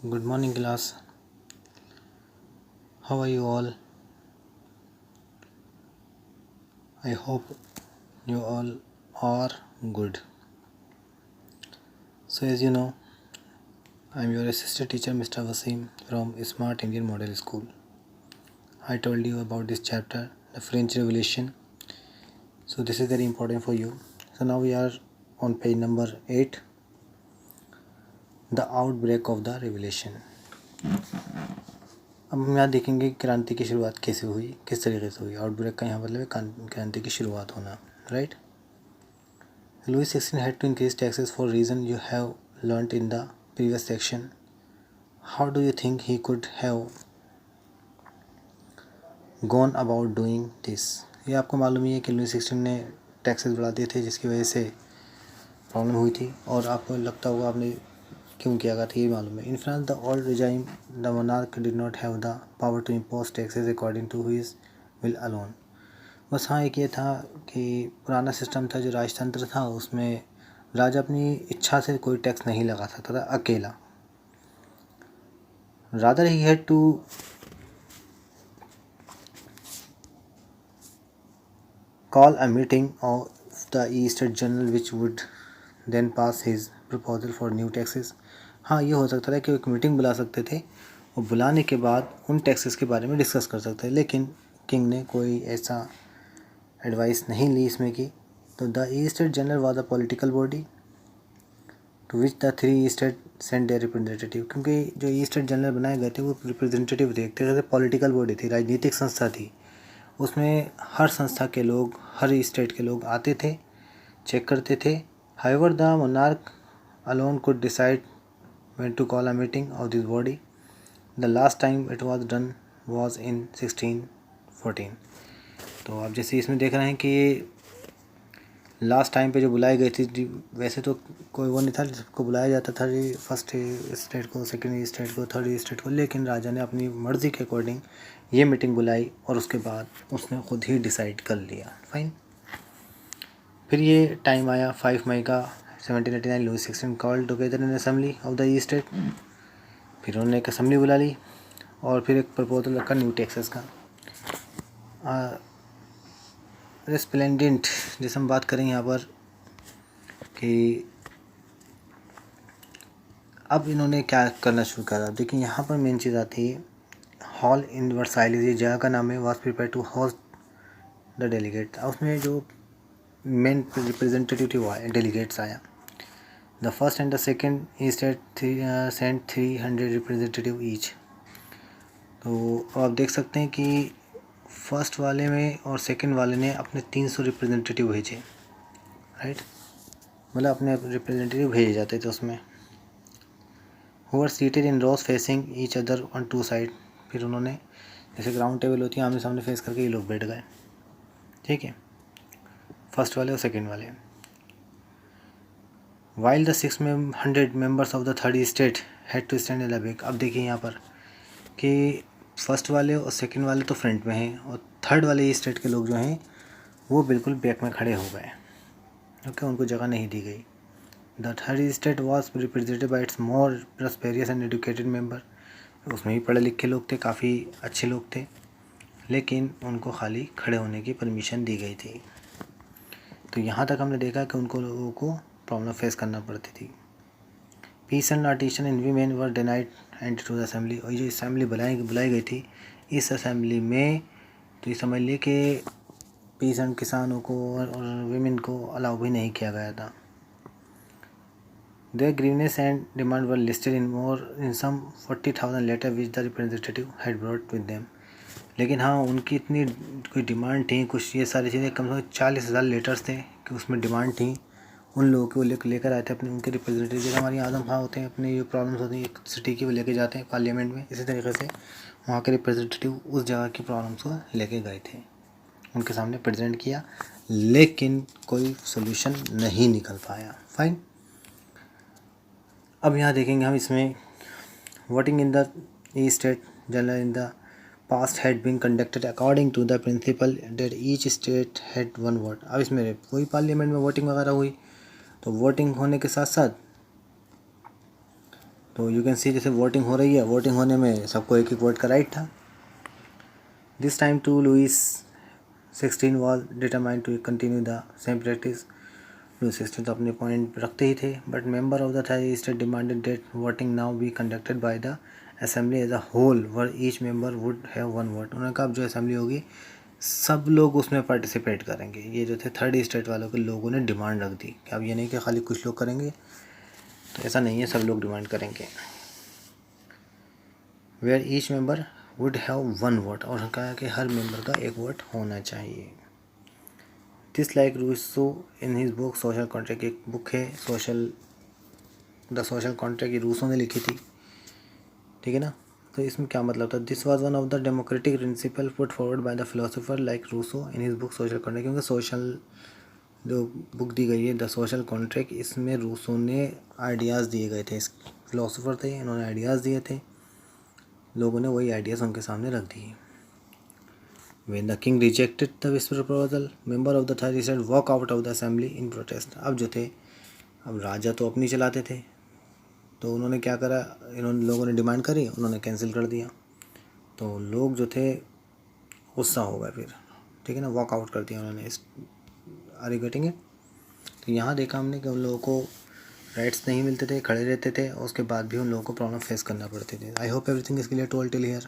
Good morning, class. How are you all? I hope you all are good. So, as you know, I am your assistant teacher, Mr. Wasim from Smart Indian Model School. I told you about this chapter, the French Revolution. So, this is very important for you. So, now we are on page number 8, the outbreak of the revolution. अब हम यहाँ देखेंगे क्रांति की शुरुआत कैसे हुई, किस तरीके से हुई. आउटब्रेक का यहाँ मतलब है क्रांति की शुरुआत होना, right. Louis XVI had to increase taxes for reason you have learnt in the previous section. How do you think he could have gone about doing this? ये आपको मालूम ही है कि लुई 16 ने टैक्सेस बढ़ा दिए थे जिसकी वजह से प्रॉब्लम हुई थी, और आपको लगता होगा आपने क्यों किया था, ये मालूम है. In France the old regime the monarch did not have the power to impose taxes according to his will alone. बस हाँ, एक ये था कि पुराना सिस्टम था जो राजतंत्र था, उसमें राजा अपनी इच्छा से कोई टैक्स नहीं लगा सकता था अकेला. Rather he had to call a meeting of the States General which would then pass his proposal for new taxes. हाँ, ये हो सकता था कि एक मीटिंग बुला सकते थे और बुलाने के बाद उन टैक्सेस के बारे में डिस्कस कर सकते थे, लेकिन किंग ने कोई ऐसा एडवाइस नहीं ली इसमें की. तो the state general was a political body to which the 3 state send their representative. क्योंकि जो स्टेट जनरल बनाए गए थे वो रिप्रेजेंटेटिव थे, एक तरह से पॉलिटिकल बॉडी थी, राजनीतिक संस्था थी. उसमें हर संस्था के लोग, हर स्टेट के लोग आते थे, चेक करते थे. However the monarch alone could decide when to call a meeting of this body. The last time it was done was in 1614. तो आप जैसे इसमें देख रहे हैं कि लास्ट टाइम पे जो बुलाई गई थी, वैसे तो कोई वो नहीं था जिसको बुलाया जाता था जी, फर्स्ट स्टेट को, सेकंड स्टेट को, थर्ड स्टेट को, लेकिन राजा ने अपनी मर्ज़ी के अकॉर्डिंग ये मीटिंग बुलाई और उसके बाद उसने खुद ही डिसाइड कर लिया. फाइन. फिर ये टाइम आया 5 मई का 1789. Louis 16 called together in assembly of the state. फिर उन्होंने एक असेंबली बुला ली और फिर एक प्रपोजल रखा न्यू टैक्सेस का. रेस्प्लेंडेंट जैसे हम बात करें यहाँ पर कि अब इन्होंने क्या करना शुरू करा. देखिए यहाँ पर मेन चीज़ आती है, हॉल इन वर्साइलेज, ये जगह का नाम है, was prepare to host the delegate. उसमें जो मेन रिप्रेजेंटेटिव डेलीगेट्स आया. The first and the second state sent 300 representative each. तो आप देख सकते हैं कि फर्स्ट वाले में और सेकंड वाले ने अपने 300 रिप्रेजेंटेटिव भेजे, राइट. मतलब अपने रिप्रेजेंटेटिव भेजे जाते थे उसमें. Who are seated in rows facing each other on 2 side. फिर उन्होंने जैसे ग्राउंड टेबल होती है, आमने सामने फेस करके ये लोग बैठ गए, ठीक है, फर्स्ट वाले और सेकंड वाले. While the 600 members of the third state had to stand in the back. अब देखिए यहाँ पर कि फर्स्ट वाले और सेकंड वाले तो फ्रंट में हैं और थर्ड वाले स्टेट के लोग जो हैं वो बिल्कुल बैक में खड़े हो गए, ओके, उनको जगह नहीं दी गई. The third state was represented by it's more prosperous and educated member. उसमें भी पढ़े लिखे लोग थे, काफ़ी अच्छे लोग थे, लेकिन उनको खाली खड़े होने की परमिशन दी गई थी. तो यहाँ तक हमने देखा कि उनको लोगों को प्रॉब्लम फेस करना पड़ती थी. Peasant artisan and women were denied entry to the assembly. और ये जो असेंबली बुलाई गई थी, इस असेंबली में तो ये समझ लिए कि पीसेंट किसानों को और वीमेन को अलाउ भी नहीं किया गया था. Their grievances and demand were listed in some 40,000 letter which the representative had brought with them. लेकिन हाँ, उनकी इतनी कोई डिमांड थी, कुछ ये सारी चीज़ें, कम से कम 40,000 लेटर्स थे कि उसमें डिमांड थी. उन लोगों को लेकर आए थे अपने, उनके रिप्रेजेंटेटिव. जैसे हमारे आजम खां होते हैं, अपने ये प्रॉब्लम्स होती हैं एक सिटी की, वो लेके जाते हैं पार्लियामेंट में, इसी तरीके से वहाँ के रिप्रेजेंटेटिव उस जगह की प्रॉब्लम्स को लेके गए थे, उनके सामने प्रेजेंट किया, लेकिन कोई सोल्यूशन नहीं निकल पाया. फाइन. अब यहाँ देखेंगे हम इसमें voting in the state general in the past had been conducted according to the principle that each state had 1 vote. अब इसमें वही पार्लियामेंट में वोटिंग वगैरह हुई, तो वोटिंग होने के साथ साथ तो यू कैन सी जैसे वोटिंग हो रही है, वोटिंग होने में सबको एक वोट का राइट था. This time too Louis 16 was determined to continue the same practice. Louis 16 तो अपने पॉइंट रखते ही थे, but member of the third state demanded that voting now be conducted by the assembly as a whole where each member would have one vote. उन्होंने कहा अब जो assembly होगी सब लोग उसमें पार्टिसिपेट करेंगे. ये जो थे थर्ड स्टेट वालों के लोगों ने डिमांड रख दी कि अब ये नहीं कि खाली कुछ लोग करेंगे, तो ऐसा नहीं है, सब लोग डिमांड करेंगे. Where each member would have one vote, और कहा कि हर मेंबर का एक वोट होना चाहिए. This like Rousseau in his book social contract. एक बुक है द सोशल कॉन्ट्रैक्ट, ये रूसो ने लिखी थी, ठीक है ना. तो इसमें क्या मतलब था? This was one of the democratic principle put forward by the philosopher like Rousseau in his book social contract. क्योंकि सोशल जो बुक दी गई है द सोशल कॉन्ट्रैक्ट, इसमें रूसो ने आइडियाज़ दिए गए थे. इस फिलोसोफर थे, इन्होंने आइडियाज़ दिए थे, लोगों ने वही आइडियाज़ उनके सामने रख दिए. When the king rejected the whisper proposal, member of the third state walk out of the assembly in protest. अब जो थे, अब राजा तो अपनी चलाते थे, तो उन्होंने क्या करा, इन्होंने लोगों ने डिमांड करी, उन्होंने कैंसिल कर दिया. तो लोग जो थे गुस्सा हो गए फिर, ठीक है ना, वॉक आउट कर दिया उन्होंने. Are you getting it? तो यहाँ देखा हमने कि उन लोगों को राइट्स नहीं मिलते थे, खड़े रहते थे, और उसके बाद भी उन लोगों को प्रॉब्लम फेस करना पड़ती थी. I hope everything is clear to all till here.